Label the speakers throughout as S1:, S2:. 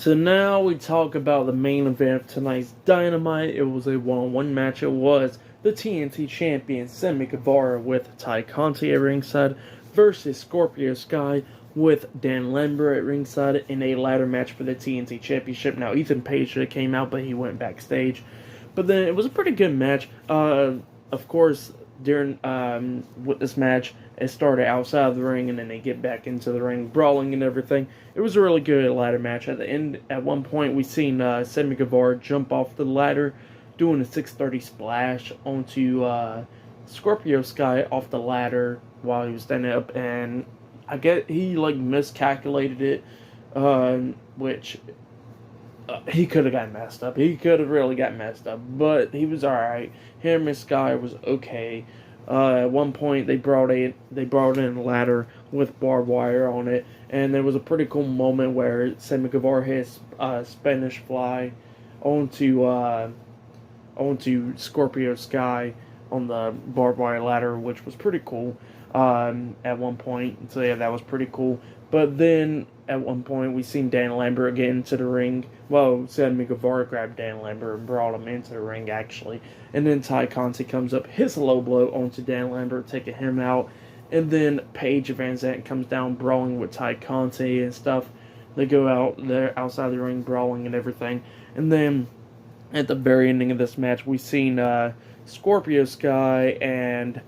S1: So now we talk about the main event of tonight's Dynamite. It was a one-on-one match. It was the TNT champion Sammy Guevara with Ty Conti at ringside versus Scorpio Sky with Dan Lambert at ringside in a ladder match for the TNT championship. Now Ethan Page should have came out, but he went backstage. But then it was a pretty good match. Of course, during with this match, it started outside of the ring, and then they get back into the ring, brawling and everything. It was a really good ladder match. At the end, at one point, we seen Sammy Guevara jump off the ladder, doing a 630 splash onto Scorpio Sky off the ladder while he was standing up, and I get he miscalculated it, which he could have got messed up. He could have really got messed up, but he was alright. Him and Sky was okay. At one point, they brought in a ladder with barbed wire on it, and there was a pretty cool moment where Sammy Guevara hit Spanish Fly onto Scorpio Sky on the barbed wire ladder, which was pretty cool. At one point, so yeah, that was pretty cool. But then at one point, we seen Dan Lambert get into the ring. Well, Sammy Guevara grabbed Dan Lambert and brought him into the ring, actually. And then Ty Conti comes up, hits a low blow onto Dan Lambert, taking him out. And then Paige Van Zandt comes down, brawling with Ty Conti and stuff. They go out there outside the ring, brawling and everything. And then at the very ending of this match, we seen Scorpio Sky and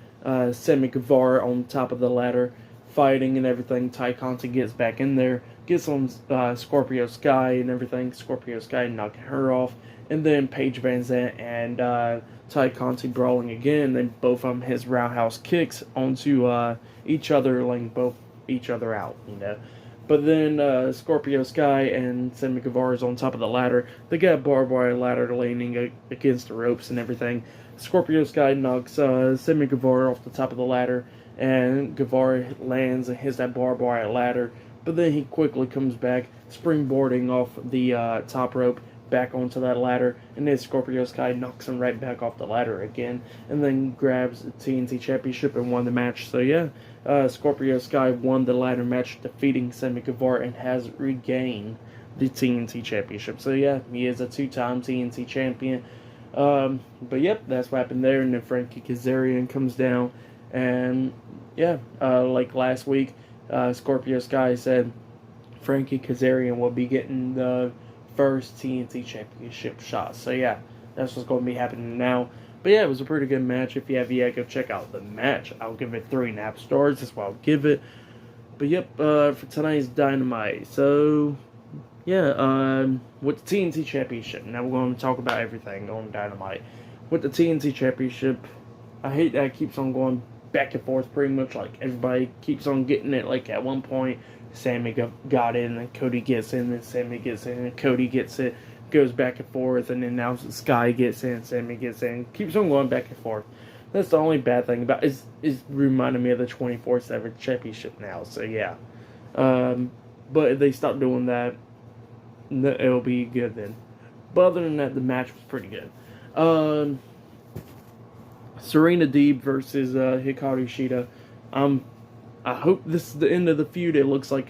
S1: Sammy Guevara on top of the ladder, fighting and everything. Ty Conti gets back in there, gets on Scorpio Sky and everything. Scorpio Sky knocking her off, and then Paige Van Zandt and Ty Conti brawling again. Then both of them his roundhouse kicks onto each other, laying both each other out, But then Scorpio Sky and Sammy Guevara's on top of the ladder. They got a barbed wire ladder leaning against the ropes and everything. Scorpio Sky knocks Sammy Guevara off the top of the ladder, and Guevara lands and hits that barbed wire ladder. But then he quickly comes back, springboarding off the top rope back onto that ladder, and then Scorpio Sky knocks him right back off the ladder again, and then grabs the TNT Championship and won the match. So yeah, Scorpio Sky won the ladder match, defeating Sammy Guevara, and has regained the TNT Championship. So yeah, he is a two-time TNT champion. But yep, that's what happened there, and then Frankie Kazarian comes down, and yeah, like last week, Scorpio Sky said Frankie Kazarian will be getting the first TNT Championship shot. So yeah, that's what's going to be happening now. But yeah, it was a pretty good match. If you have yet, go check out the match. I'll give it 3.5 stars. That's what I'll give it. But yep, for tonight's Dynamite. So yeah, with the TNT Championship. Now we're going to talk about everything on Dynamite. With the TNT Championship, I hate that it keeps on going back and forth pretty much. Like, everybody keeps on getting it. Like, at one point, Sammy got in, and Cody gets in, and Sammy gets in, and Cody gets it. Goes back and forth, and then now Sky gets in, Sammy gets in. Keeps on going back and forth. That's the only bad thing about it. It's reminding me of the 24/7 Championship now. So, yeah. But if they stop doing that, it'll be good then. But other than that, the match was pretty good. Serena Deeb versus Hikaru Shida. I hope this is the end of the feud. It looks like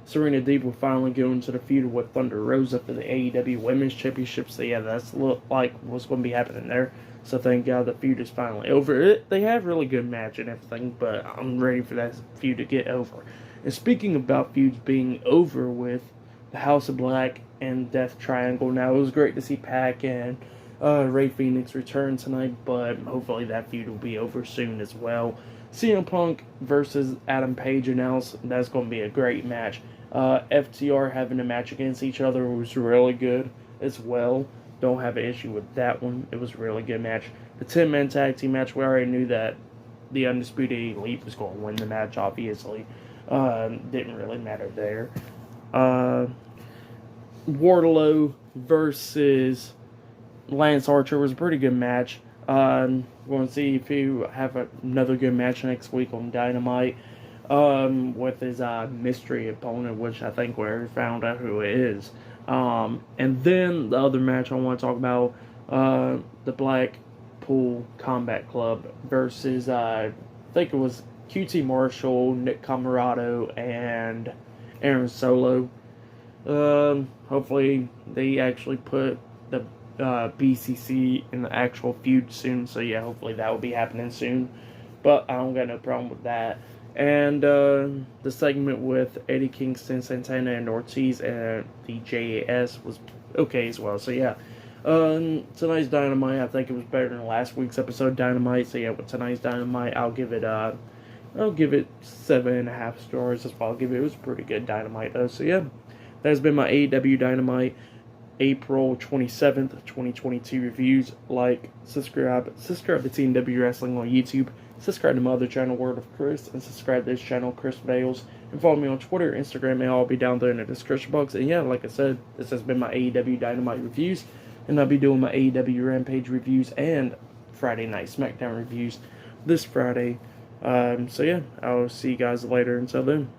S1: Serena Deeb will finally go into the feud with Thunder Rosa for the AEW Women's Championship. So yeah, that's like what's going to be happening there. So thank God the feud is finally over. They have really good match and everything, but I'm ready for that feud to get over. And speaking about feuds being over with, the House of Black and Death Triangle. Now, it was great to see Pac and Rey Fenix return tonight, but hopefully that feud will be over soon as well. CM Punk versus Adam Page announced. That's going to be a great match. FTR having a match against each other was really good as well. Don't have an issue with that one. It was a really good match. The 10-man tag team match, we already knew that the Undisputed Elite was going to win the match, obviously. Didn't really matter there. Wardlow versus Lance Archer was a pretty good match. We're going to see if he have another good match next week on Dynamite with his mystery opponent, which I think we already found out who it is. And then the other match I want to talk about, the Blackpool Combat Club versus, I think it was QT Marshall, Nick Comoroto, and Aaron Solo. Hopefully they actually put the BCC in the actual feud soon. So yeah, hopefully that will be happening soon. But I don't got no problem with that. And the segment with Eddie Kingston, Santana, and Ortiz and the JAS was okay as well. So yeah, tonight's Dynamite, I think it was better than last week's episode Dynamite. So yeah, with tonight's Dynamite, I'll give it 7.5 stars. That's what I'll give it. It was pretty good Dynamite though. So yeah, that has been my AEW Dynamite April 27th, 2022 reviews. Like, subscribe to TNW Wrestling on YouTube. Subscribe to my other channel, Word of Chris, and subscribe to this channel, Chris Bales. And follow me on Twitter, Instagram, and I'll be down there in the description box. And yeah, like I said, this has been my AEW Dynamite reviews. And I'll be doing my AEW Rampage reviews and Friday Night SmackDown reviews this Friday. So yeah, I'll see you guys later. Until then.